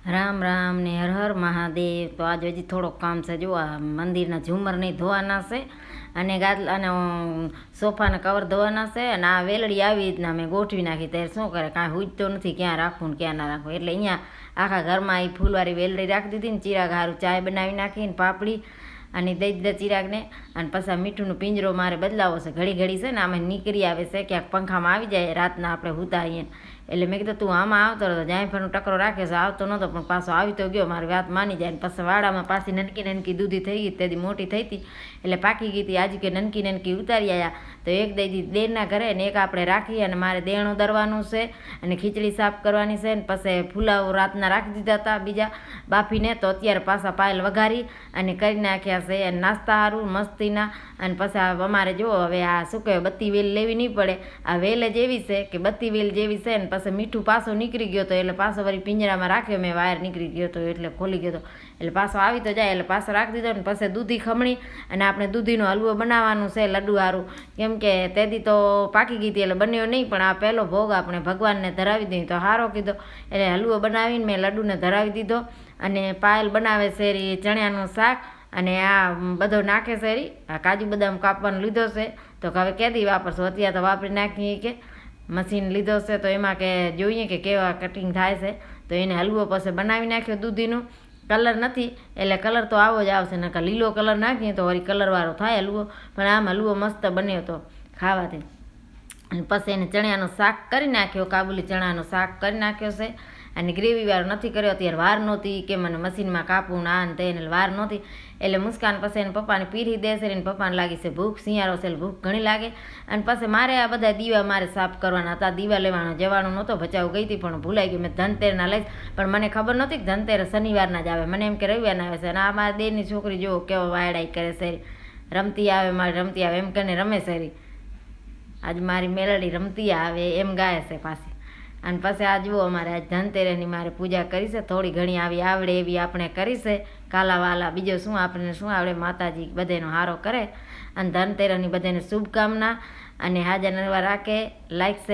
રામ રામ ને હર હર મહાદેવ. તો આજે હજી થોડોક કામ છે. જો આ મંદિરના ઝુમર નહીં ધોવાના છે અને ગાદલા અને સોફાના કવર ધોવાના છે. અને આ વેલડી આવી રીતના મેં ગોઠવી નાખી. ત્યારે શું કરે, કાંઈ હુજતો નથી ક્યાં રાખવું ને ક્યાં ના રાખવું. એટલે અહીંયા આખા ઘરમાં એ ફૂલવાળી વેલડી રાખી દીધી ને ચિરાગ હારું ચાય બનાવી નાખી ને પાપડી અને દઈ દીધા ચિરાગને. અને પછી મીઠુંનો પિંજરો મારે બદલાવો છે. ઘડી ઘડી છે ને આમાં નીકળી આવે છે, ક્યાંક પંખામાં આવી જાય રાતના આપણે હુતા આવીએ. એટલે મેં કીધું તું આમાં આવતો રહ્યો. જાયફળનો ટકરો રાખે છે, આવતો નહોતો પણ પાછો આવી તો ગયો. મારી વાત માની જાય. ને પછી વાડામાં પાછી નનકી નનકી દૂધી થઈ ગઈ, તેથી મોટી થઈ હતી એટલે પાકી ગઈ હતી. આજે કે નનકી નનકી ઉતારી આવ્યા તો એક દઈ દીધી દેરના ઘરે ને એક આપણે રાખી. અને મારે દેણું દરવાનું છે અને ખીચડી સાફ કરવાની છે. ને પછી ફુલાવ રાતના રાખી દીધા હતા બીજા બાફીને, તો અત્યારે પાછા પાયલ વઘારી અને કરી નાખ્યા છે. અને નાસ્તા સારું મસ્તીના. અને પછી અમારે જો હવે આ શું કહેવાય, બત્તી વેલ લેવી નહીં પડે. આ વેલ જ એવી છે કે બત્તી વેલ જેવી છે. ને પછી મીઠું પાછો નીકળી ગયો હતો એટલે પાછો વળી પિંજરામાં રાખ્યો મેં. વાયર નીકળી ગયો હતો એટલે ખોલી ગયો હતો એટલે પાછો આવી તો જાય એટલે પાછો રાખી દીધો. ને પછી દૂધી ખમણી અને આપણે દૂધીનો હલવો બનાવવાનું છે લડ્ડુ સારું. કેમ કે તેથી તો પાકી ગઈ હતી એટલે બન્યો નહીં, પણ આ પહેલો ભોગ આપણે ભગવાનને ધરાવી દઈએ તો સારો કીધો. એટલે હલવો બનાવીને મેં લડ્ડુને ધરાવી દીધો. અને પાયલ બનાવે છે ચણિયાનું શાક અને આ બધો નાખે છે. આ કાજુ બદામ કાપવાનું લીધો છે તો હવે કેદી વાપરશો, અત્યારે તો વાપરી નાખીએ કે મશીન લીધો છે તો એમાં કે જોઈએ કે કેવા કટિંગ થાય છે. તો એને હલવો પછી બનાવી નાખ્યો દૂધીનું. કલર નથી એટલે કલર તો આવો જ આવશે, નકર લીલો કલર નાખીએ તો વળી કલરવાળો થાય હલવો. પણ આમ હલવો મસ્ત બન્યો હતો ખાવાથી. અને પછી એને ચણિયાનું શાક કરી નાખ્યો, કાબુલી ચણાનું શાક કરી નાખ્યો છે. અને ગ્રેવીવાળો નથી કર્યો, અત્યારે વાર નહોતી કે મને મશીનમાં કાપવું ને આ ને તે ને વાર નહોતી. એટલે મુસ્કાન પછી એને પપ્પાને પીરી દેશે ને પપ્પાને લાગી છે ભૂખ, શિયાળો છે એટલે ભૂખ ઘણી લાગે. અને પછી મારે આ બધા દીવા મારે સાફ કરવાના હતા. દીવા લેવાનો જવાનું નહોતો, ભચાઉ ગઈ હતી પણ ભૂલાઈ ગઈ. મેં ધનતેરના લઈશ પણ મને ખબર નહોતી કે ધનતેરસ શનિવારના જ આવે. મને એમ કે રવિવારના આવે છે. અને આ મારા દેરની છોકરી જુઓ કેવો વાયડાઈ કરે છે, રમતી આવે મારે રમતી આવે એમ કરીને રમે છે. આજ મારી મેલડી રમતી આવે એમ ગાય છે પાછી. અને પછી આ જુઓ અમારે આજ ધનતેરસની મારે પૂજા કરી છે. થોડી ઘણી આવી આવડે એવી આપણે કરી છે. કાલાવાલા બીજો શું આપણને શું આવડે, માતાજી બધાનો હારો કરે. અને ધનતેરસની બધાને શુભકામના અને હાજર નરવા રાખે. Like share